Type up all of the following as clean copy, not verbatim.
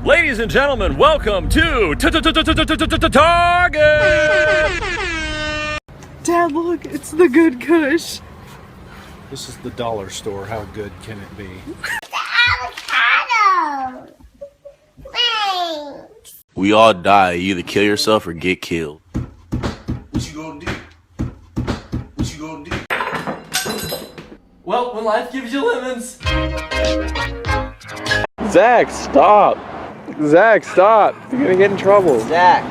Ladies and gentlemen, welcome to Target! Dad, look, it's the good Kush. This is the dollar store. How good can it be? Avocado! Thanks! We all die. You either kill yourself or get killed. What you gonna do? What you gonna do? Well, when life gives you lemons. Zach, stop! Zach, stop! You're gonna get in trouble. Zach.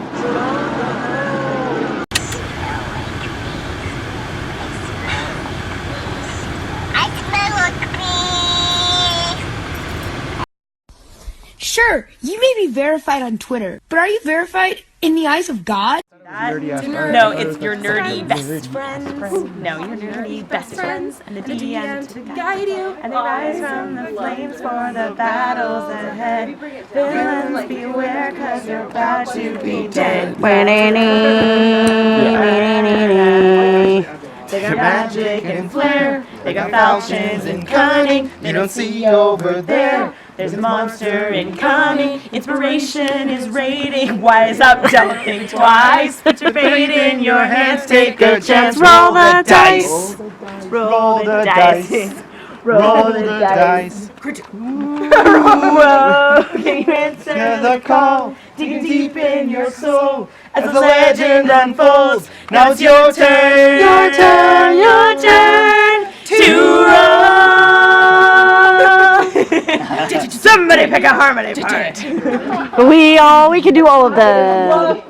Sure, you may be verified on Twitter, but are you verified in the eyes of God? No, it's your nerdy best friends. No, your nerdy best friends. And the DMs to guide you. And they rise from the flames for the battles ahead. Villains beware, cause you're about to be dead. They got magic and flair. They got falchions and cunning. They don't see over there. There's a monster incoming. Inspiration is raiding. Wise up, don't think twice. Put your fate in your hands. Take a chance. Roll the dice. Roll the dice. Roll the dice. Whoa, can you answer the call? Digging deep in your soul as the legend unfolds. Now it's your turn. Your turn. Your turn to roll. Somebody pick a harmony part. We can do all of the